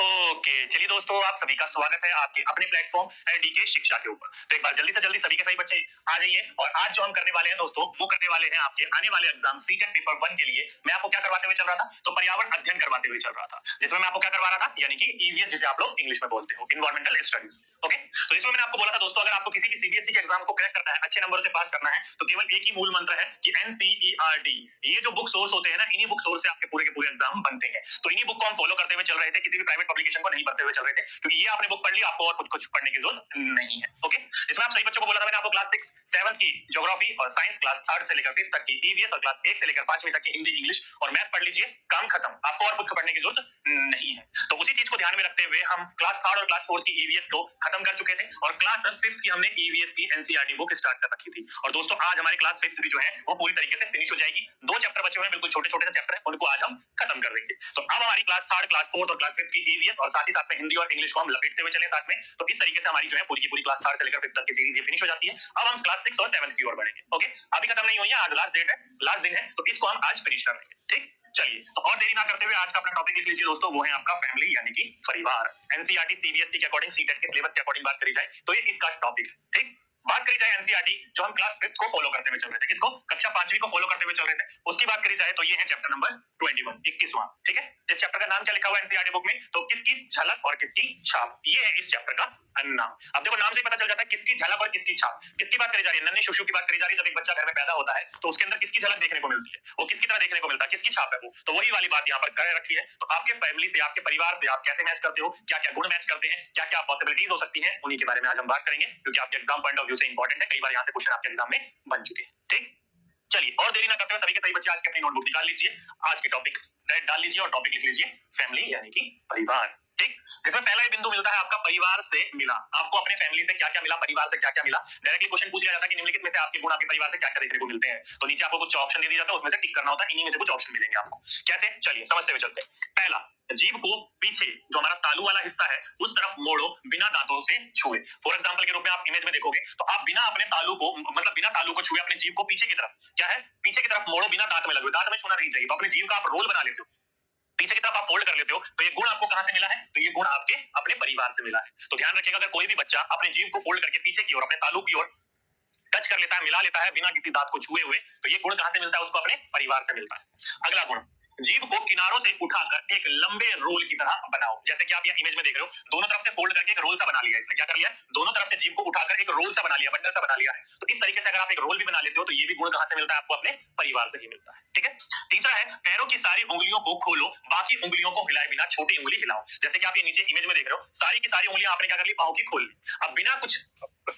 Okay, चलिए दोस्तों, आप सभी का स्वागत है आपके अपने प्लेटफॉर्म डीके शिक्षा के ऊपर। तो एक बार जल्दी से जल्दी सभी के सभी बच्चे आ जाइए। और आज जो हम करने वाले हैं दोस्तों, वो करने वाले हैं आपके आने वाले एग्जाम सीटेट पेपर 1 के लिए। मैं आपको क्या करवाते हुए चल रहा था? तो पर्यावरण अध्ययन करवाते हुए चल रहा था, जिसमें मैं आपको क्या करवा रहा था, यानी कि ईवीएस, जिसे आप लोग इंग्लिश में बोलते हो, इन्वायरमेंटल स्टडीज। ओके, तो इसमें मैंने आपको बोला था दोस्तों, अगर आपको किसी भी सीबीएसई के एग्जाम को क्रैक करना है, अच्छे नंबर से पास करना है, तो केवल एक ही मूल मंत्र है कि एनसीईआरटी। ये जो बुक सोर्स होते हैं ना, इन्हीं बुक सोर्स से आपके पूरे के पूरे एग्जाम बनते हैं। तो इन्हीं बुक को हम फॉलो करते हुए चल रहे थे, किसी भी प्राइवेट पब्लिकेशन को नहीं पढ़ते हुए चल रहे थे, क्योंकि ये आपने बुक पढ़ ली, आपको और कुछ पढ़ने की जरूरत नहीं है। ओके, इसमें आप सही बच्चों को बोला था मैंने, आपको क्लास 6 7 की ज्योग्राफी और साइंस, क्लास 3 से लेकर 5 तक की ईवीएस, और क्लास 1 से लेकर 5वीं तक की हिंदी, इंग्लिश और मैथ पढ़ लीजिए, काम खत्म, आपको और कुछ पढ़ने की जरूरत नहीं है। तो उसी चीज को ध्यान में रखते हुए हम क्लास 3 और क्लास 4 की ईवीएस को खत्म कर चुके थे, और क्लास 5 की हमने ईवीएस की एनसीईआरटी बुक स्टार्ट कर रखी थी। और दोस्तों, आज हमारी क्लास 5 भी जो है वो पूरी तरीके से फिनिश हो जाएगी। 2 चैप्टर बचे हुए हैं, बिल्कुल छोटे छोटे से चैप्टर हैं, उनको आज हम खत्म कर देंगे। तो अब हमारी क्लास 3, क्लास 4 और क्लास 5 की ईवीएस और साथ ही साथ में हिंदी और इंग्लिश को हम लपेटते हुए चले साथ में। तो इस तरीके से हमारी जो है पूरी की पूरी क्लास 3 से लेकर 5 तक की सीरीज ये फिनिश हो जाती है। अब हम क्लास 6 और 7 की ओर बढ़ेंगे। ओके, अभी खत्म नहीं हुई है, आज लास्ट डेट है, लास्ट दिन है, तो इसको हम आज फिनिश कर देंगे। ठीक, चलिए, तो और देरी ना करते हुए आज का अपना टॉपिक लिख लीजिए दोस्तों, वो है आपका फैमिली, यानी कि परिवार। एनसीईआरटी सीबीएसई के अकॉर्डिंग, सीटेट के सिलेबस के अकॉर्डिंग बात करी जाए तो ये इसका टॉपिक है। ठीक, बात करी जाए एनसीईआरटी जो हम क्लास 5 को फॉलो करते हुए चल रहे थे, किसको? कक्षा 5वीं को फॉलो करते हुए चल रहे थे, उसकी बात करी जाए तो ये है चैप्टर नंबर 21, 21वां। ठीक है, इस चैप्टर का नाम क्या लिखा हुआ है एनसीईआरटी बुक में? तो किसकी झलक और किसकी छाप, ये है इस चैप्टर का नाम। अब देखो, नाम से पता चल जाता है किसकी झलक और किसकी छाप। किसकी बात करी जा रही है? नन्हे शिशु की बात करी जा रही है। जब एक बच्चा घर में पैदा होता है तो उसके अंदर किसकी झलक देखने को मिलती है, वो किसकी तरह देखने को मिलता है, किसकी छाप है वो? तो वही वाली बात यहाँ पर कर रखी है। तो आपके फैमिली से, आपके परिवार से आप कैसे मैच करते हो, क्या क्या गुण मैच करते हैं, क्या क्या पॉसिबिलिटीज हो सकती है, उन्हीं के बारे में आज हम बात करेंगे, क्योंकि आपके एग्जाम पॉइंट ऑफ व्यू से इंपॉर्टेंट है। कई बार यहाँ से क्वेश्चन आपके एग्जाम में बन चुके हैं। ठीक, चलिए, और देरी ना करते हुए सभी के सभी बच्चे आज की अपनी नोटबुक निकाल लीजिए, आज के टॉपिक डाल लीजिए और टॉपिक लिख लीजिए फैमिली, यानी कि परिवार। ठीक, जिसमें पहला ही बिंदु मिलता है आपका परिवार से मिला। आपको अपने फैमिली से क्या क्या मिला, परिवार से क्या क्या मिला। डायरेक्टली क्वेश्चन पूछ लिया जाता है कि निम्नलिखित में से आपके गुण आपके परिवार से क्या क्या देखने को मिलते हैं, तो नीचे आपको कुछ ऑप्शन दे दिया जाता है, उसमें से टिक करना होता है। इन्हीं में से कुछ ऑप्शन मिलेंगे आपको। कैसे? चलिए समझते हुए चलते हैं। पहला, जीभ को पीछे, जो हमारा तालू वाला हिस्सा है, उस तरफ मोड़ो बिना दांतों से छुए। फॉर एग्जांपल के रूप में आप इमेज में देखोगे तो आप बिना अपने तालू को, मतलब बिना तालू को छुए अपने जीभ को पीछे की तरफ, क्या है, पीछे की तरफ मोड़ो बिना दांत में लगे। दांत में छूना नहीं चाहिए। तो अपने जीभ का आप रोल बना लेते हो, पीछे की तरफ आप फोल्ड कर लेते हो, तो ये गुण आपको कहां से मिला है? तो ये गुण आपके अपने परिवार से मिला है। तो ध्यान रखिएगा, अगर कोई भी बच्चा अपने जीभ को फोल्ड करके पीछे की ओर, अपने तालू की ओर टच कर लेता है, मिला लेता है बिना किसी दांत को छुए हुए, तो ये गुण कहां से मिलता है? उसको अपने परिवार से मिलता है। अगला गुण, जीभ को किनारों से उठाकर एक लंबे रोल की तरह बनाओ। जैसे कि आप ये इमेज में देख रहे हो, दोनों तरफ से फोल्ड करके एक रोल सा बना लिया। इसने क्या कर लिया? दोनों तरफ से जीभ को उठाकर एक रोल सा बना लिया, बंडल सा बना लिया है। तो इस तरीके से अगर आप एक रोल भी बना लेते हो, तो ये भी गुण कहां से मिलता है? आपको अपने परिवार से ही मिलता है। ठीक है, तीसरा है, पैरों की सारी उंगलियों को खोलो, बाकी उंगलियों को हिलाए बिना छोटी उंगली हिलाओ। जैसे कि आप ये नीचे इमेज में देख रहे हो, सारी की सारी उंगलियां आपने क्या कर ली? पांव की खोल ली। अब बिना कुछ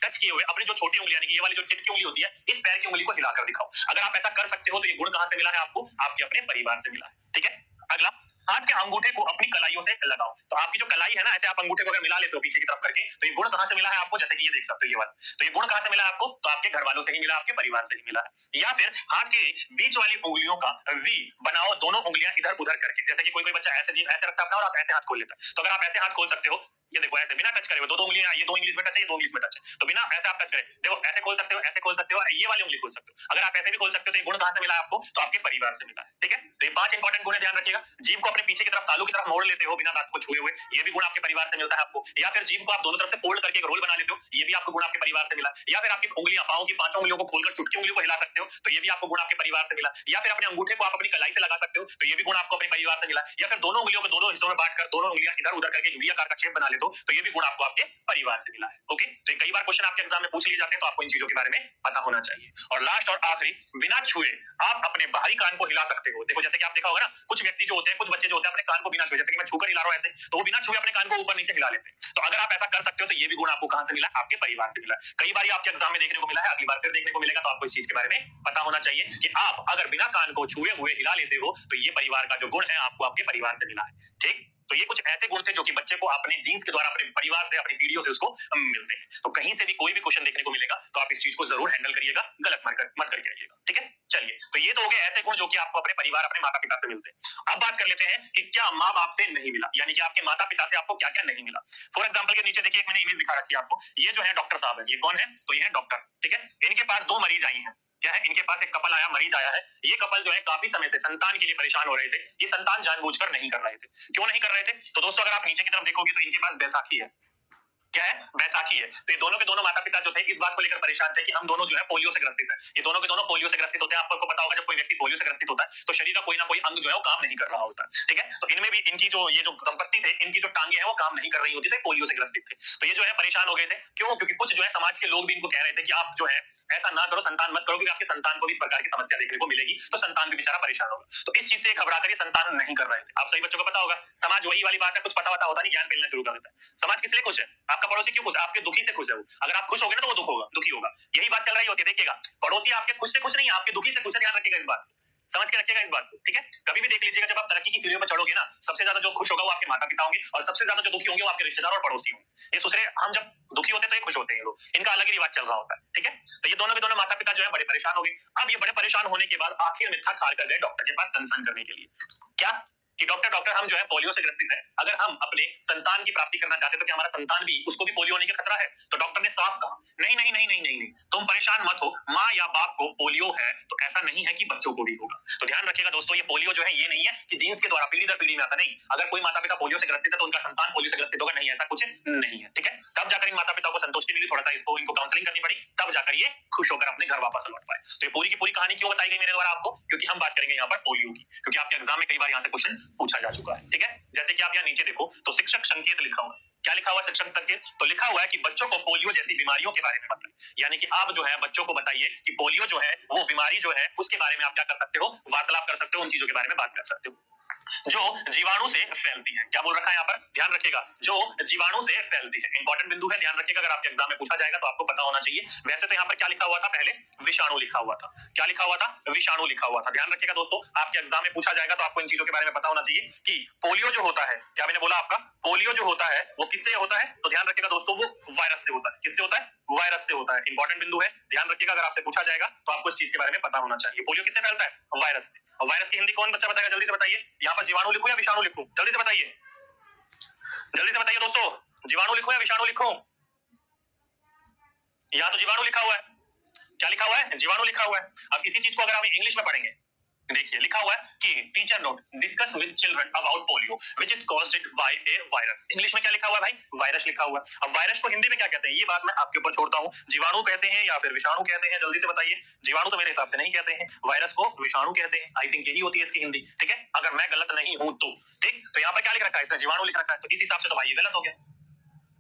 टच किए हुए अपनी जो छोटी उंगली, यानी कि ये वाली जो टिप की उंगली होती है, इस पैर की उंगली को हिलाकर दिखाओ। अगर आप ऐसा कर सकते हो, तो ये गुण कहां से मिला है आपको? आपके अपने परिवार से मिला है। ठीक है, अगला, हाथ के अंगूठे को अपनी कलाइयों से लगाओ। तो आपकी जो कलाई है ना, ऐसे आप अंगूठे को अगर मिला लेते हो पीछे की तरफ करके, तो ये गुण कहां से मिला है आपको? जैसे कि ये देख सकते हो, ये वाला, तो ये गुण कहां से मिला है आपको? तो आपके घर वालों से ही मिला, आपके परिवार से ही मिला है। या फिर हाथ के बीच वाली उंगलियों का वी बनाओ, दोनों उंगलियां इधर उधर करके। जैसे कि कोई कोई बच्चा ऐसे ऐसे रखता है और आप ऐसे हाथ खोल लेता है, तो अगर आप ऐसे हाथ खोल सकते हो, ये देखो ऐसे बिना टच करे हुए, दो उंगलियां, ये दो इंग्लिश में टच है, ये दो इंग्लिश में टच है, तो बिना ऐसे आप टच करें, देखो ऐसे खोल सकते हो, ऐसे खोल सकते हो, ये वाली उंगली खोल सकते हो। अगर आप ऐसे भी खोल सकते हो, तो ये गुण कहां से मिला है आपको? तो आपके परिवार से मिला है। ठीक है, तो ये 5 इंपॉर्टेंट गुण है, ध्यान रखिएगा। जीभ को अपने पीछे की तरफ, तालू की तरफ मोड़ लेते हो बिना दांत को छुए हुए, ये भी गुण आपके परिवार से मिलता है आपको। या फिर जीभ को आप दोनों तरफ से फोल्ड करके एक रोल बना लेते हो, ये भी आपको गुण आपके परिवार से मिला। या फिर आपकी उंगलियां, पांव की 5 उंगलियों को खोलकर चुटकी उंगली को हिला सकते हो, तो ये भी आपको गुण आपके परिवार से मिला। या फिर अपने अंगूठे को आप अपनी कलाई से लगा सकते हो, तो ये भी गुण आपको अपने परिवार से मिला। या फिर दोनों उंगलियों को दोनों हिस्सों में बांटकर दोनों उंगलियां इधर उधर करके वी आकार का शेप बना लेते हो, तो ये भी गुण आपको आपके परिवार से मिला है। ओके, तो कई बार क्वेश्चन आपके एग्जाम में पूछ लिए जाते हैं, तो आपको इन चीजों के बारे में पता होना चाहिए। और लास्ट और आखिरी, बिना छुए आप अपने बाहरी कान को हिला सकते हो। देखो, जैसे कि आप देखा होगा ना, कुछ व्यक्ति जो होते हैं, कुछ बच्चे जो होते हैं, अपने कान को बिना छुए, जैसे कि मैं छूकर हिला रहा हूं ऐसे, तो वो बिना छुए अपने कान को ऊपर नीचे हिला लेते हैं। तो अगर आप ऐसा कर सकते हो, तो ये भी गुण आपको कहां से मिला? आपके परिवार से मिला। कई बार आपके एग्जाम में देखने को मिला है, अगली बार फिर देखने को मिलेगा, तो आपको इस चीज के बारे में पता होना चाहिए कि आप अगर बिना कान को छुए हुए हिला लेते हो, तो ये परिवार का जो गुण है आपको आपके परिवार से मिला है। ठीक, तो ये कुछ ऐसे गुण थे जो कि बच्चे को अपने जीन्स के द्वारा, अपने परिवार से, अपनी पीढ़ियों से उसको मिलते हैं। तो कहीं से भी कोई भी क्वेश्चन देखने को मिलेगा, तो आप इस चीज को जरूर हैंडल करिएगा, गलत मत करके आइएगा। ठीक है, चलिए, तो ये तो हो गए ऐसे गुण जो कि आपको अपने परिवार, अपने माता पिता से मिलते हैं। अब बात कर लेते हैं कि क्या माँ बाप से नहीं मिला, यानी कि आपके माता पिता से आपको क्या क्या नहीं मिला। फॉर एग्जाम्पल के नीचे देखिए, मैंने इमेज दिखा रखी है आपको, ये जो है डॉक्टर साहब है, ये कौन है? तो ये है डॉक्टर। ठीक है, इनके पास 2 मरीज आई हैं। क्या है, इनके पास एक कपल आया, मरीज आया है। ये कपल जो है काफी समय से संतान के लिए परेशान हो रहे थे। ये संतान जानबूझकर नहीं कर रहे थे। क्यों नहीं कर रहे थे? तो दोस्तों अगर आप नीचे की तरफ देखोगे तो इनके पास बैसाखी है। क्या है? बैसाखी है। तो ये दोनों के दोनों माता पिता जो थे इस बात को लेकर परेशान थे कि हम दोनों जो है पोलियो से ग्रसित है। ये दोनों के दोनों पोलियो से ग्रसित होते हैं। आपको पता होगा जब कोई व्यक्ति पोलियो से ग्रसित होता है तो शरीर का कोई ना कोई अंग जो है वो काम नहीं कर रहा होता है। ठीक है, तो इनमें भी इनकी जो ये जो दंपत्ति थे इनकी जो टांगे हैं वो काम नहीं कर रही होती थी, पोलियो से ग्रसित थे। तो ये जो है परेशान हो गए थे। क्यों? क्योंकि कुछ जो है समाज के लोग भी इनको कह रहे थे कि आप जो है ऐसा ना करो, संतान मत करो, क्योंकि आपके संतान को भी इस प्रकार की समस्या देखने को मिलेगी, तो संतान भी बेचारा परेशान होगा। तो इस चीज से घबरा कर ये संतान नहीं कर रहे थे। आप सही बच्चों को पता होगा, समाज वही वाली बात है, कुछ पता होता नहीं, ज्ञान फैलना शुरू कर देता है। समाज किस लिए खुश है? आपका पड़ोसी क्यों खुश है? आपके दुखी से खुश है वो। अगर आप खुश होगे ना तो वो दुखी होगा। यही बात चल रही होती है। देखिएगा, पड़ोसी आपके खुश से खुश नहीं है, आपके दुखी से खुश है। ध्यान रखिएगा इस बात, समझ के रखिएगा इस बात को। ठीक है, कभी भी देख लीजिएगा जब आप तरक्की की सीढ़ियों पर चढ़ोगे ना, सबसे ज्यादा जो खुश होगा वो आपके माता पिता होंगे और सबसे ज्यादा जो दुखी होंगे वो आपके रिश्तेदार और पड़ोसी होंगे। ये दूसरे, हम जब दुखी होते हैं तो ये खुश होते हैं लोग, इनका अलग ही रिवाज चल रहा होता है। ठीक है, तो ये दोनों के दोनों माता पिता जो है बड़े परेशान हो गए। अब ये बड़े परेशान होने के बाद आखिर में थक हार कर गए डॉक्टर के पास कंसल्ट करने के लिए। क्या कि डॉक्टर हम जो है पोलियो से ग्रसित है, अगर हम अपने संतान की प्राप्ति करना चाहते तो क्या हमारा संतान भी उसको भी पोलियो होने का खतरा है? तो डॉक्टर ने साफ कहा नहीं नहीं नहीं नहीं नहीं नहीं, तुम परेशान मत हो, माँ या बाप को पोलियो है तो ऐसा नहीं है कि बच्चों को भी होगा। तो ध्यान रखिएगा दोस्तों, ये पोलियो जो है ये नहीं है कि जीन्स के द्वारा पीढ़ी दर पीढ़ी में आता, नहीं। अगर कोई माता पिता पोलियो से ग्रसित है तो उनका संतान पोलियो से ग्रसित होगा, नहीं, ऐसा कुछ नहीं है। ठीक है, तब जाकर इन माता पिता को संतुष्टि मिली, थोड़ा सा इनको काउंसलिंग करनी पड़ी, तब जाकर ये खुश होकर अपने घर वापस लौट पाए। तो ये पूरी की पूरी कहानी क्यों बताई गई मेरे द्वारा आपको? क्योंकि हम बात करेंगे यहाँ पर पोलियो की, क्योंकि आपके एग्जाम में कई बार यहाँ से क्वेश्चन पूछा जा चुका है। ठीक है, जैसे कि आप यहाँ नीचे देखो तो शिक्षक संकेत लिखा हुआ है। क्या लिखा हुआ है? शिक्षक संकेत। तो लिखा हुआ है कि बच्चों को पोलियो जैसी बीमारियों के बारे में बताइए, यानी कि आप जो है बच्चों को बताइए कि पोलियो जो है वो बीमारी जो है उसके बारे में आप क्या कर सकते हो, वार्तालाप कर सकते हो, उन चीजों के बारे में बात कर सकते हो जो जीवाणु से फैलती है। क्या बोल रखा है यहाँ पर? ध्यान रखिएगा, जो जीवाणु से फैलती है। इंपॉर्टेंट बिंदु है, ध्यान रखिएगा, अगर आपके एग्जाम में पूछा जाएगा तो आपको पता होना चाहिए। वैसे तो यहाँ पर क्या लिखा हुआ था? पहले विषाणु लिखा हुआ था। क्या लिखा हुआ था? विषाणु लिखा हुआ था। ध्यान रखिएगा दोस्तों, आपके एग्जाम में पूछा जाएगा तो आपको इन चीजों के बारे में पता होना चाहिए कि पोलियो जो होता है, क्या मैंने बोला आपका, पोलियो जो होता है वो किससे होता है? तो ध्यान रखिएगा दोस्तों, वो वायरस से होता है। किससे होता है? वायरस से होता है। इंपॉर्टेंट बिंदु है, ध्यान रखिएगा, अगर आपसे पूछा जाएगा तो आपको इस चीज के बारे में पता होना चाहिए। पोलियो किससे फैलता है? वायरस से। और वायरस की हिंदी कौन बच्चा बताएगा? जल्दी से बताइए। यहाँ पर जीवाणु लिखूं या विषाणु लिखूं? जल्दी से बताइए, जल्दी से बताइए दोस्तों, जीवाणु लिखूं या विषाणु लिखूं? यहाँ तो जीवाणु लिखा हुआ है। क्या लिखा हुआ है? जीवाणु लिखा हुआ है। अब इसी चीज को अगर आप इंग्लिश में पढ़ेंगे, देखिए लिखा हुआ है कि teacher note discuss with children about polio which is caused by A virus. English में क्या लिखा हुआ है भाई? वायरस लिखा हुआ है। अब वायरस को हिंदी में क्या कहते हैं ये बात मैं आपके ऊपर छोड़ता हूं, जीवाणु कहते हैं या फिर विषाणु कहते हैं? जल्दी से बताइए। जीवाणु तो मेरे हिसाब से नहीं कहते हैं, वायरस को विषाणु कहते हैं। आई थिंक यही होती है इसकी हिंदी। ठीक है, अगर मैं गलत नहीं हूं तो। ठीक, तो यहाँ पर क्या लिख रखा है? इसने जीवाणु लिख रखा है, तो इस हिसाब से तो भाई ये गलत हो गया।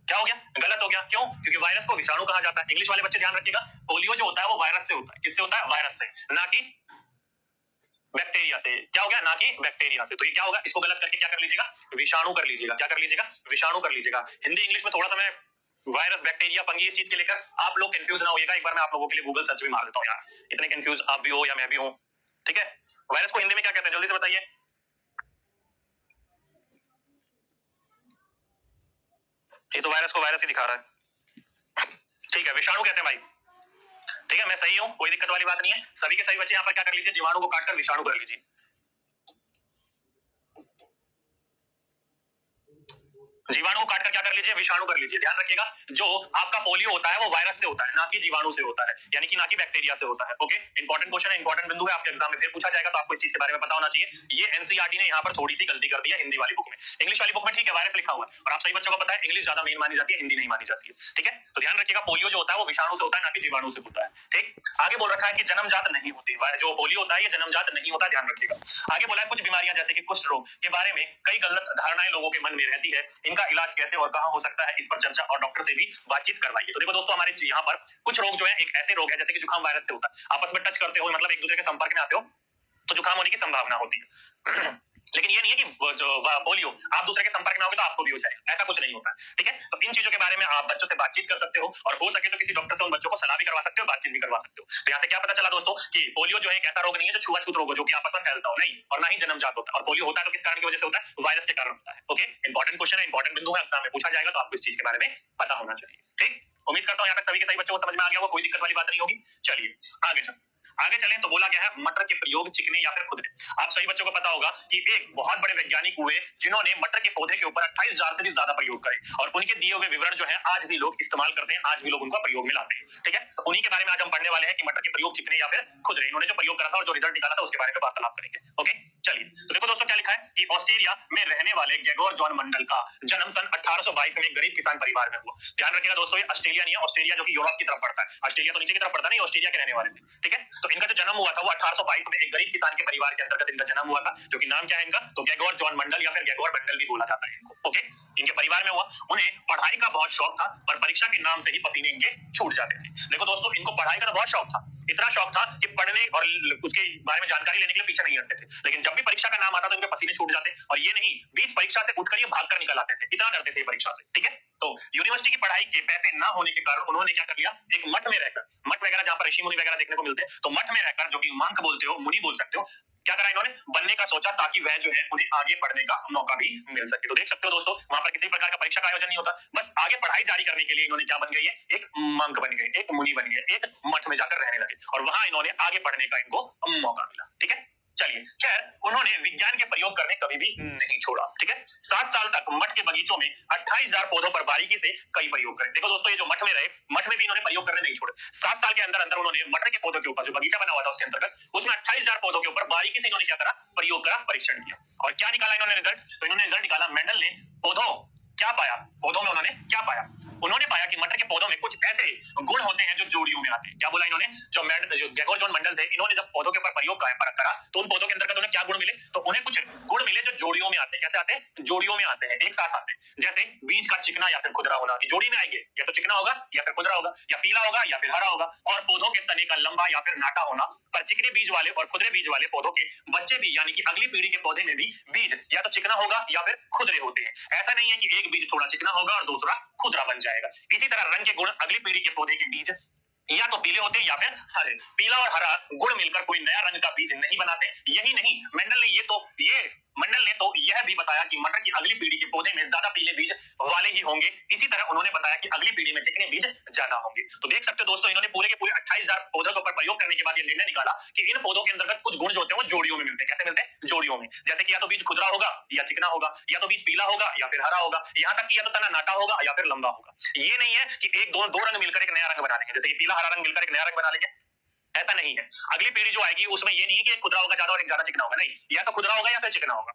क्या हो गया? गलत हो गया। क्यों? क्योंकि वायरस को विषाणु कहा जाता है। इंग्लिश वाले बच्चे ध्यान रखिएगा, पोलियो जो होता है वो वायरस से होता है। किससे होता है? वायरस से, ना कि बैक्टीरिया से। क्या हो गया? ना कि बैक्टीरिया से। तो ये क्या होगा? इसको गलत करके क्या कर लीजिएगा? विषाणु कर लीजिएगा। क्या कर लीजिएगा? विषाणु कर लीजिएगा। हिंदी इंग्लिश में थोड़ा सा मैं वायरस, बैक्टीरिया, फंगी इस चीज के लेकर आप लोग कंफ्यूज ना होइएगा। एक बार मैं आप लोगों के लिए गूगल सर्च भी मार देता हूँ यार, इतने कंफ्यूज आप भी हो या मैं भी हूँ। ठीक है, वायरस को हिंदी में क्या कहते हैं? जल्दी से बताइए। ये तो वायरस को वायरस ही दिखा रहा है। ठीक है, विषाणु कहते हैं भाई। ठीक है, मैं सही हूं, कोई दिक्कत वाली बात नहीं है। सभी के सभी बच्चे यहाँ पर क्या कर लीजिए? जीवाणु को काटकर विषाणु कर लीजिए। जीवाणु को काटकर क्या कर लीजिए? विषाणु कर लीजिए। ध्यान रखिएगा, जो आपका पोलियो होता है वो वायरस से होता है, ना कि जीवाणु से होता है, यानी कि ना कि बैक्टीरिया से होता है। ओके, इंपॉर्टेंट क्वेश्चन है, इंपॉर्टेंट बिंदु है, आपके एग्जाम में फिर पूछा जाएगा तो आपको इस चीज के बारे में पता होना चाहिए। ये एनसीईआरटी ने यहाँ पर थोड़ी सी गलती कर दी है हिंदी वाली बुक में। इंग्लिश वाली बुक में ठीक है वायरस लिखा हुआ है, और आप सही बच्चों को पता है इंग्लिश ज्यादा मेन मानी जाती है, हिंदी नहीं मानी जाती है। ठीक है, तो ध्यान रखिएगा, पोलियो जो होता है वो विषाणु से होता है, ना कि जीवाणु से होता है। ठीक, आगे बोल रखा है कि जन्मजात नहीं होती। जो पोलियो होता है ये जन्मजात नहीं होता, ध्यान रखिएगा। आगे बोला है कुछ बीमारियां जैसे कि कुष्ठ रोग के बारे में कई गलत धारणाएं लोगों के मन में रहती है, इनका इलाज कैसे और कहां हो सकता है, इस पर चर्चा और डॉक्टर से भी बातचीत करवाइए। तो देखो दोस्तों, हमारे यहाँ पर कुछ रोग जो है एक ऐसे रोग है जैसे कि जुकाम वायरस से होता है, आपस में टच करते हो, मतलब एक दूसरे के संपर्क में आते हो तो जुकाम होने की संभावना होती है। लेकिन ये नहीं है कि जो पोलियो आप दूसरे के संपर्क में आओगे तो आपको भी हो जाएगा, ऐसा कुछ नहीं होता है। ठीक है, तो इन चीजों के बारे में आप बच्चों से बातचीत कर सकते हो, और हो सके तो किसी डॉक्टर से उन बच्चों को सलाह भी करवा सकते हो, बातचीत भी करवा सकते हो। तो यहाँ से क्या पता चला दोस्तों कि पोलियो जो है एक ऐसा रोग नहीं है जो छुआछूत रोग हो, जो कि आपस में फैलता हो, नहीं, और ना ही जन्मजात होता है। और पोलियो होता है तो किस कारण की वजह से होता है? वायरस के कारण होता है। ओके, इंपॉर्टेंट क्वेश्चन है, इंपॉर्टेंट बिंदु है, एग्जाम में पूछा जाएगा तो आपको इस चीज के बारे में पता होना चाहिए। ठीक, उम्मीद करता हूँ यहाँ तक सभी के सभी बच्चों को समझ में आ गया होगा, कोई दिक्कत वाली बात नहीं होगी। चलिए आगे चलो। आगे चलें तो बोला गया है मटर के प्रयोग चिकने या फिर खुदरे। आप सभी बच्चों को पता होगा कि एक बहुत बड़े वैज्ञानिक हुए जिन्होंने मटर के पौधे के ऊपर 28,000 से भी ज्यादा प्रयोग करे और उनके दिए हुए विवरण जो है आज भी लोग इस्तेमाल करते हैं, आज भी लोग उनका प्रयोग में लाते हैं। ठीक है, तो उन्हीं के बारे में आज हम पढ़ने वाले हैं कि मटर के प्रयोग चिकने या फिर खुदरे, इन्होंने जो प्रयोग करा था और जो रिजल्ट निकाला था उसके बारे में वार्तालाप करेंगे। ओके, चलिए तो देखो दोस्तों क्या लिखा है कि ऑस्ट्रेलिया में रहने वाले ग्रेगोर जॉन मंडल का जन्म सन 1822 में एक गरीब किसान परिवार में हुआ। ध्यान रखिएगा दोस्तों, ये ऑस्ट्रेलिया नहीं है, ऑस्ट्रेलिया जो कि यूरोप की तरफ पड़ता है, ऑस्ट्रेलिया तो नीचे की तरफ पड़ता नहीं, ऑस्ट्रेलिया के रहने वाले थे। ठीक है, तो इनका जो जन्म हुआ था वो 1822 में एक गरीब किसान के परिवार के अंतर्गत इनका जन्म हुआ था, जो कि नाम क्या है इनका, तो ग्रेगोर जॉन मंडल या फिर ग्रेगोर मंडल भी बोला जाता है इनको। ओके, इनके परिवार में हुआ, उन्हें पढ़ाई का बहुत शौक था पर परीक्षा के नाम से ही पसीने इनके छूट जाते थे। देखो दोस्तों, इनको पढ़ाई का तो बहुत शौक था, इतना शौक था कि पढ़ने और उसके बारे में जानकारी लेने के लिए पीछे नहीं हटते थे, लेकिन जब भी परीक्षा का नाम आता तो इनके पसीने छूट जाते, और ये नहीं, बीच परीक्षा से उठकर ये भागकर निकल आते थे, इतना डरते थे परीक्षा से। ठीक है, तो यूनिवर्सिटी की पढ़ाई के पैसे ना होने के कारण उन्होंने क्या कर लिया, एक मठ में रहकर, मठ वगैरह जहां पर ऋषि मुनि वगैरह देखने को मिलते हैं, तो मठ में रहकर, जो कि मंक बोलते हो, मुनि बोल सकते हो, क्या करा इन्होंने, बनने का सोचा ताकि वह जो है उन्हें आगे पढ़ने का मौका भी मिल सके। तो देख सकते हो दोस्तों, वहां पर किसी प्रकार का परीक्षा का आयोजन नहीं होता, बस आगे पढ़ाई जारी करने के लिए इन्होंने क्या बन गए, एक मंक बन गए, एक मुनि बन गए, एक मठ में जाकर रहने लगे और वहां इन्होंने आगे पढ़ने का इनको मौका मिला। ठीक है, चलिए, खैर उन्होंने विज्ञान के प्रयोग करने कभी भी नहीं छोड़ा। ठीक है, 7 साल तक मठ के बगीचों में 28,000 पौधों पर बारीकी से कई प्रयोग करे। देखो दोस्तों, ये जो मठ में रहे, मठ में भी इन्होंने प्रयोग करने नहीं छोड़े। 7 साल के अंदर अंदर उन्होंने मटर के पौधों के ऊपर, जो बगीचा बना हुआ था उसके अंतर्गत, उसमें 28,000 पौधों के ऊपर बारीकी से इन्होंने क्या करा, प्रयोग करा, परीक्षण किया। और क्या निकाला इन्होंने रिजल्ट, तो इन्होंने रिजल्ट निकाला, मेंडल ने पौधों क्या पाया, पौधों में उन्होंने क्या पाया, उन्होंने पाया कि मटर के पौधों में कुछ ऐसे गुण होते हैं जो जोड़ियों में आते हैं। क्या बोला इन्होंने, जो ग्रेगोर जॉन मंडल थे, इन्होंने जब पौधों के ऊपर प्रयोग करा तो उन पौधों के अंतर्गत उन्हें क्या गुण मिले, तो उन्हें कुछ गुण मिले जो जोड़ियों में आते हैं। कैसे आते हैं, जोड़ियों में आते हैं, एक साथ आते हैं। जैसे बीज का चिकना या फिर खुदरा होना, जोड़ी में आएंगे, या तो चिकना होगा या फिर खुदरा होगा, या पीला होगा या फिर हरा होगा, और पौधों के तने का लंबा या फिर नाटा होना। पर चिकने बीज वाले और खुदरे बीज वाले पौधों के बच्चे भी, यानी कि अगली पीढ़ी के पौधे में भी बीज या तो चिकना होगा या फिर खुदरे होते हैं। ऐसा नहीं है कि एक बीज थोड़ा चिकना होगा और दूसरा खुदरा बन जाएगा। इसी तरह रंग के गुण अगली पीढ़ी के पौधे के बीज या तो पीले होते या फिर हरे। पीला और हरा गुण मिलकर कोई नया रंग का बीज नहीं बनाते। यही नहीं, मंडल ने तो यह भी बताया कि मटर की अगली पीढ़ी के पौधे में ज्यादा पीले बीज वाले ही होंगे। इसी तरह उन्होंने बताया कि अगली पीढ़ी में चिकने बीज ज्यादा होंगे। तो देख सकते हो दोस्तों, इन्होंने पूरे के पूरे 28,000 पौधों के ऊपर प्रयोग करने के बाद ये निर्णय निकाला कि इन पौधों के अंतर्गत कुछ गुण जो होते हैं वो जोड़ियों में मिलते हैं। कैसे मिलते हैं, जोड़ियों में। जैसे कि या तो बीज खुदरा होगा या चिकना होगा, या तो बीज पीला होगा या फिर हरा होगा, यहाँ तक कि या तो तना नाटा होगा या फिर लंबा होगा। ये नहीं है कि एक दो रंग मिलकर एक नया रंग बना लेंगे, जैसे कि पीला हरा रंग मिलकर एक नया रंग बना लेंगे, ऐसा नहीं है। अगली पीढ़ी जो आएगी उसमें ये नहीं है कि एक खुदरा होगा ज्यादा और एक ज्यादा चिकना होगा, नहीं, या तो खुदरा होगा या फिर चिकना होगा।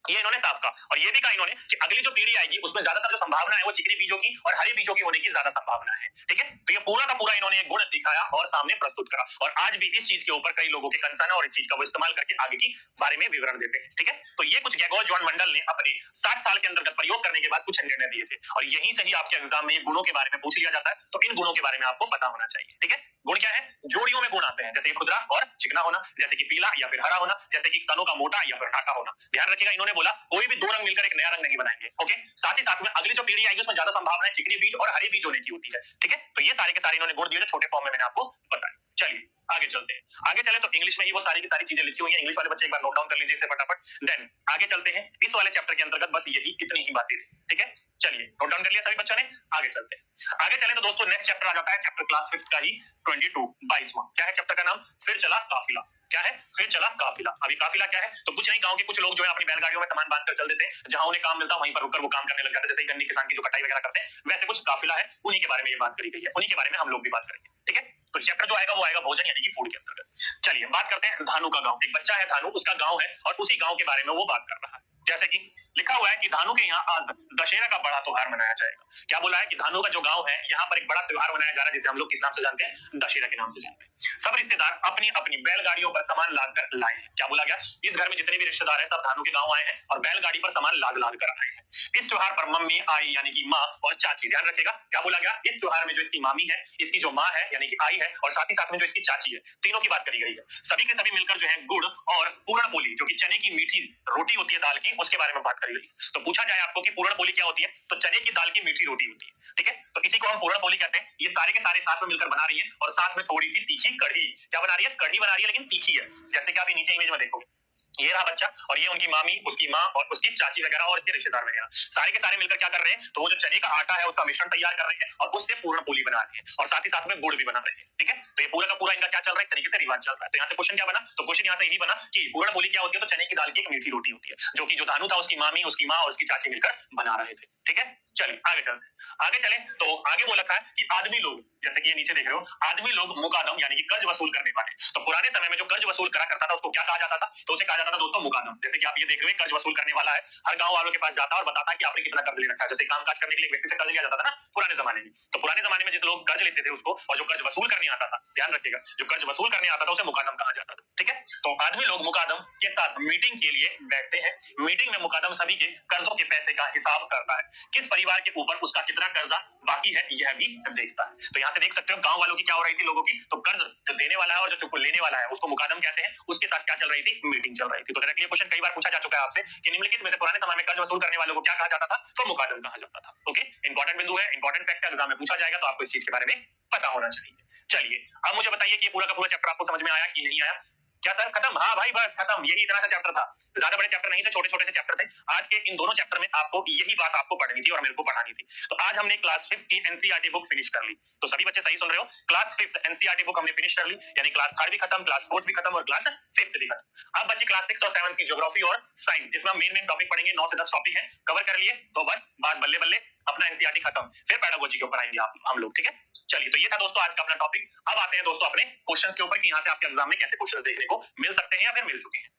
ये इन्होंने साफ कहा। और ये भी कहा इन्होंने कि अगली जो पीढ़ी आएगी उसमें ज्यादातर जो संभावना है वो चिकनी बीजों की और हरे बीजों की होने की ज्यादा संभावना है। ठीक है, तो ये पूरा का पूरा इन्होंने एक गुण दिखाया और सामने प्रस्तुत करा, और आज भी इस चीज के ऊपर कई लोगों के कंसर्न है और इस चीज का वो इस्तेमाल करके आगे की बारे में विवरण देते हैं। ठीक है, तो ये कुछ ग्रेगोर जॉन मंडल ने अपने 60 साल के अंतर्गत प्रयोग करने के बाद कुछ निर्णय दिए थे, और यहीं से ही आपके एग्जाम में ये गुणों के बारे में पूछ लिया जाता है। तो इन गुणों के बारे में आपको पता होना चाहिए। ठीक है, गुण क्या है, जोड़ियों में गुण आते हैं, जैसे खुदरा और चिकना होना, जैसे कि पीला या फिर हरा होना, जैसे कि तनों का मोटा या फिर नाटा होना। ध्यान रखिएगा, इन्होंने बोला कोई भी दो रंग मिलकर एक नया रंग नहीं बनाएंगे। ओके, साथ ही साथ में अगली जो पीढ़ी आएगी उसमें ज्यादा संभावना है चिकनी बीज और हरे बीज होने की होती है। ठीक है, तो ये सारे के सारे इन्होंने गुण दिए जो छोटे फॉर्म में मैंने आपको बताया। चलिए आगे चलते हैं। आगे चले तो इंग्लिश में ही वो सारी की सारी चीजें लिखी हुई हैं, इंग्लिश वाले बच्चे एक बार नोट डाउन कर लीजिए इसे फटाफट। देन आगे चलते हैं, इस वाले चैप्टर के अंतर्गत बस यही इतनी ही बातें। ठीक है, चलिए नोट डाउन कर लिया सभी बच्चों ने, आगे चलते हैं। आगे चले तो दोस्तों नेक्स्ट चैप्टर आ जाता है, चैप्टर क्लास 5 का ही 22वां। क्या है चैप्टर का नाम, फिर चला काफिला। क्या है, फिर चला काफिला। अभी काफिला क्या है, तो कुछ नहीं, गांव के कुछ लोग जो है अपनी बैलगाड़ियों में सामान बांधकर चल देते हैं, जहां उन्हें काम मिलता है वहीं पर रुककर वो काम करने लग जाते हैं, जैसे गन्ने किसान की जो कटाई वगैरह करते हैं, वैसे कुछ काफिला है, उन्हीं के बारे में ये बात करी गई है, उन्हीं के बारे में हम लोग भी बात करेंगे। ठीक है, तो चैप्टर जो आएगा वो आएगा भोजन यानी कि फूड के अंतर्गत। चलिए बात करते हैं धानु का गांव। एक बच्चा है धानु, उसका गांव है और उसी गांव के बारे में वो बात कर रहा है। जैसे कि लिखा हुआ है कि धानु के यहाँ आज दशहरा का बड़ा त्योहार मनाया जाएगा। क्या बोला है कि धानु का जो गांव है यहाँ पर एक बड़ा त्योहार मनाया जा रहा है, जिसे हम लोग किस नाम से जानते हैं, दशहरा के नाम से जानते हैं। सब रिश्तेदार अपनी अपनी बैलगाड़ियों पर सामान लाद कर लाए हैं। क्या बोला गया, इस घर में जितने भी रिश्तेदार हैं सब धानु के गांव आए हैं और बैलगाड़ी पर सामान लाद लाद कर आए हैं। इस त्योहार पर मम्मी, आई यानी कि माँ और चाची, ध्यान रखेगा क्या बोला गया, इस त्योहार में जो इसकी मामी है, इसकी जो माँ है यानी कि आई है, और साथ ही साथ में जो इसकी चाची है, तीनों की बात करी गई है। सभी के सभी मिलकर जो है गुड़ और पूरण पोली, जो कि चने की मीठी रोटी होती है दाल की, उसके बारे में बात करी गई। तो पूछा जाए आपको कि पूरण पोली क्या होती है, तो चने की दाल की मीठी रोटी होती है। ठीक है, तो इसी को हम पूरण पोली कहते हैं। ये सारे के सारे साथ में मिलकर बना रही है और साथ में थोड़ी सी तीखी कढ़ी। क्या बना रही है, कढ़ी बना रही है लेकिन तीखी है, जैसे कि आप नीचे इमेज में देखोगे ये रहा बच्चा और ये उनकी मामी, उसकी माँ और उसकी चाची वगैरह और इसके रिश्तेदार वगैरह सारे के सारे मिलकर क्या कर रहे हैं, तो वो जो चने का आटा है उसका मिश्रण तैयार कर रहे हैं और उससे पूर्ण पोली बना रहे हैं और साथ ही साथ में गुड़ भी बना रहे हैं। ठीक है, तो ये पूरा का पूरा इनका क्या चल रहा है, तरीके से रिवाज चल रहा है। तो यहाँ से क्वेश्चन क्या बना, तो क्वेश्चन यहाँ से यही बना कि पूर्ण पोली क्या होती है, तो चने की दाल की एक मीठी रोटी होती है जो कि जो धानु था उसकी मामी, उसकी माँ और उसकी चाची मिलकर बना रहे थे। ठीक है, चलिए आगे चले तो आगे बोला था कि आदमी लोग, जैसे कि ये नीचे देख रहे हो, आदमी लोग मुकादम यानी कि कर्ज वसूल करने वाले। तो पुराने समय में जो कर्ज वसूल करा करता था उसको क्या कहा जाता था, तो उसे कहा जाता था दोस्तों मुकादम। जैसे कि आप ये देख रहे हो कर्ज वसूल करने वाला है, हर गांव वालों के पास जाता है और बताता है कि आपने कितना कर्ज ले रखा है। जैसे काम काज करने के लिए व्यक्ति से कर्ज लिया जाता था ना पुराने जमाने में, तो पुराने जमाने में जिस लोग कर्ज लेते थे उसको और जो कर्ज वसूल करने आता था, ध्यान रखिएगा, जो कर्ज वसूल करने आता था उसे मुकादम कहा जाता था। ठीक है, तो आदमी लोग मुकादम के साथ मीटिंग के लिए बैठते हैं। मीटिंग में मुकादम सभी के कर्जों के पैसे का हिसाब करता है, किस परिवार के ऊपर उसका कितना कर्जा बाकी है यह भी देखता है। तो यहाँ से देख सकते हो गांव वालों की क्या हो रही थी, लोगों की तो कर्ज जो देने वाला है और जो लेने वाला है उसको मुकादम कहते हैं, उसके साथ क्या चल रही थी, मीटिंग चल रही थी। तो डायरेक्टली क्वेश्चन कई बार पूछा जा चुका है आपसे कि निम्नलिखित में से पुराने समय में कर्ज वसूल करने वालों को क्या कहा जाता था, तो मुकादम कहा जाता था। ओके, इंपॉर्टेंट बिंदु है, इंपॉर्टेंट फैक्ट एग्जाम में पूछा जाएगा, तो आपको इस चीज के बारे में पता होना चाहिए। चलिए अब मुझे बताइए कि पूरा का पूरा चैप्टर आपको समझ में आया कि नहीं आया। क्या सर खत्म, हाँ भाई बस खत्म, यही इतना सा चैप्टर था, ज्यादा बड़े चैप्टर नहीं थे, छोटे छोटे से चैप्टर थे। आज के इन दोनों चैप्टर में आपको यही बात आपको पढ़नी थी और मेरे को पढ़ानी थी। तो आज हमने क्लास 5 की एनसीईआरटी बुक फिनिश कर ली। तो सभी बच्चे सही सुन रहे हो, क्लास 5 एनसीईआरटी बुक हमने फिनिश कर ली, यानी क्लास 3 भी खत्म, क्लास 4 भी खत्म और क्लास 5 भी खत्म। अब बच्चे क्लास 6 और 7 की ज्योग्राफी और साइंस, जिसमें हम मेन टॉपिक पढ़ेंगे, 9 से 10 टॉपिक है, कवर कर लिए तो बस बात बल्ले बल्ले, अपना एनसीईआरटी खत्म, फिर पेडागोजी के ऊपर आएंगे हम लोग। ठीक है, चलिए तो ये था दोस्तों आज का अपना टॉपिक। अब आते हैं दोस्तों अपने क्वेश्चंस के ऊपर कि यहाँ से आपके एग्जाम में कैसे क्वेश्चंस देखने को मिल सकते हैं या फिर मिल चुके हैं।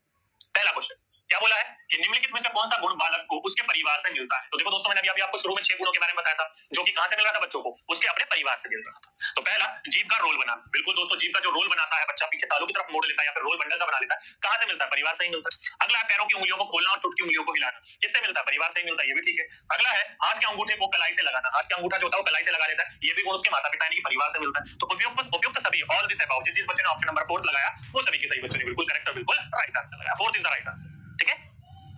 पहला क्वेश्चन क्या बोला है कि निम्नलिखित में से कौन सा गुण बालक को उसके परिवार से मिलता है। तो देखो दोस्तों, मैंने अभी आपको शुरू में 6 गुणों के बारे में बताया था जो कि कहां से मिल रहा था बच्चों को, उसके अपने परिवार से मिल रहा था। तो पहला जीभ का रोल बनाना, बिल्कुल दोस्तों, जीभ का जो रोल बनाता है बच्चा पीछे तालू की तरफ मोड़ लेता है या फिर रोल बंडल सा बना लेता है, कहां से मिलता है, परिवार से ही मिलता है। अगला पैरों की उंगलियों को खोलना और चुटकी उंगलियों को हिलाना, किससे मिलता है, परिवार से ही मिलता है, ये भी ठीक है। अगला है हाथ के अंगूठे को कलाई से लगाना, हाथ का अंगूठा जो होता है वो कलाई से लगा लेता है, ये भी गुण उसके माता पिता यानी कि परिवार से मिलता है। तो उपयुक्त सभी, ऑल दिस अबाउट, जिस बच्चे ने ऑप्शन नंबर 4 लगाया वो सभी के सही बच्चों ने बिल्कुल करेक्ट और बिल्कुल राइट आंसर लगाया, 4 इज द राइट आंसर। ठीक है,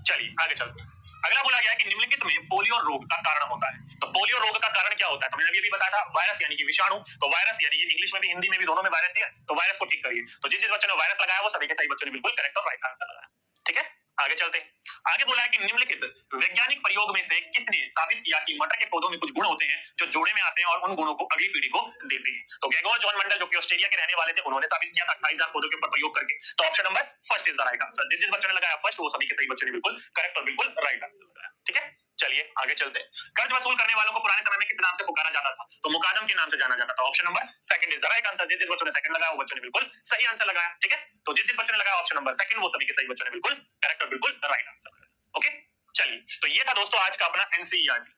चलिए आगे चलते हैं। अगला बोला गया है कि निम्नलिखित में पोलियो रोग का कारण होता है। तो पोलियो रोग का कारण क्या होता है, तो मैंने अभी बताया था वायरस यानी कि विषाणु। तो वायरस यानी कि इंग्लिश में भी हिंदी में भी दोनों में वायरस है, तो वायरस को ठीक करिए। तो जिस बच्चे ने वायरस लगाया वो सभी के सही बच्चों ने बिल्कुल करेक्ट और राइट आंसर लगाया। ठीक है, आगे चलते हैं। आगे बोला है कि निम्नलिखित वैज्ञानिक प्रयोग में से किसने साबित किया कि मटर के पौधों में कुछ गुण होते हैं जो जोड़े में आते हैं और उन गुणों को अगली पीढ़ी को देते हैं। तो ग्रेगोर जॉन मंडल जो कि ऑस्ट्रेलिया के रहने वाले थे, उन्होंने साबित किया था 28,000 पौधों के ऊपर प्रयोग करके। तो option number first is the right answer. जिस बच्चों ने लगाया फर्स्ट वो सभी के सही बच्चों ने बिल्कुल करेक्ट और बिल्कुल राइट आंसर लगाया। ठीक है, चलिए आगे चलते हैं। कर्ज वसूल करने वालों को पुराने समय में किस नाम से पुकारा जाता था, तो मुकादम के नाम से जाना जाता था। Option number second is the right answer. जिस बच्चों ने सेकंड लगाया वो बच्चों ने बिल्कुल सही आंसर लगाया। ठीक है, तो जिस बच्चों ने लगाया ऑप्शन नंबर सेकंड वो सभी के सही बच्चों ने बिल्कुल करेक्ट और बिल्कुल राइट आंसर लगाया। ओके, चलिए तो ये था दोस्तों आज का अपना NCERT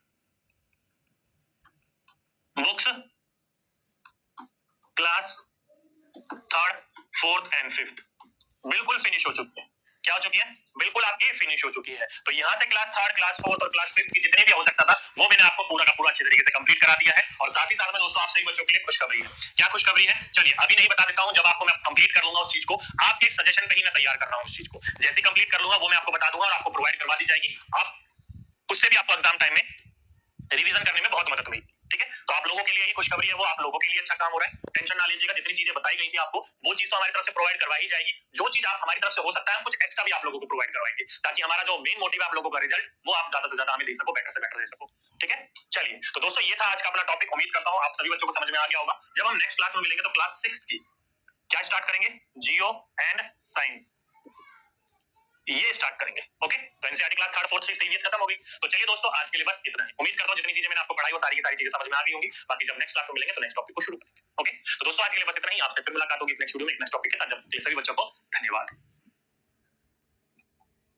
books class 3rd 4th and 5th बिल्कुल फिनिश हो चुकी है। क्या हो चुकी है, बिल्कुल आपकी फिनिश हो चुकी है। तो यहाँ से क्लास 3rd क्लास 4th और क्लास 5th की जितने भी हो सकता था वो मैंने आपको पूरा का पूरा अच्छे तरीके से कंप्लीट करा दिया है। और साथ ही साथ में दोस्तों आप सही बच्चों के लिए खुशखबरी है। क्या खुशखबरी है, चलिए अभी नहीं बता देता हूँ, जब आपको मैं कंप्लीट कर लूंगा उस चीज को, आपके सजेशन पे ही मैं तैयार कर रहा हूँ उस चीज को, जैसे कंप्लीट कर लूंगा वो मैं आपको बता दूंगा और आपको प्रोवाइड करवा दी जाएगी। आप उससे भी आपको एग्जाम टाइम में रिवीजन करने में बहुत मदद मिलेगी। ठीक है, तो आप लोगों के लिए ही खुशखबरी है, वो आप लोगों के लिए अच्छा काम हो रहा है, टेंशन ना लीजिएगा। जितनी चीजें बताई गई थी आपको वो चीज तो हमारी तरफ से प्रोवाइड करवाई जाएगी। जो चीज आप हमारी तरफ से हो सकता है हम कुछ एक्स्ट्रा भी आप लोगों को प्रोवाइड करवाएंगे, ताकि हमारा जो मेन मोटिव है आप लोगों का रिजल्ट वो आप ज्यादा से ज्यादा हमें दे सको, बेटर से बेटर दे सको। ठीक है, चलिए तो दोस्तों ये था आज का अपना टॉपिक। उम्मीद करता हूँ आप सभी बच्चों को समझ में आ गया होगा। जब हम नेक्स्ट क्लास में मिलेंगे तो क्लास 6 की क्या स्टार्ट करेंगे, जियो एंड साइंस, ये स्टार्ट करेंगे। ओके, तो NCERT class 3rd 4th 5th previous खत्म हो गई। तो चलिए दोस्तों आज के लिए बस इतना ही। उम्मीद करता हूं जितनी चीजें मैंने आपको पढ़ाई वो सारी की सारी चीजें समझ में आ गई होंगी। बाकी जब नेक्स्ट क्लास में मिलेंगे तो नेक्स्ट टॉपिक को शुरू करेंगे। ओके, तो दोस्तों आज के लिए बस इतना ही। आपसे फिर मुलाकात होगी नेक्स्ट वीडियो में एक नेक्स्ट टॉपिक के साथ। जब सभी बच्चों को धन्यवाद।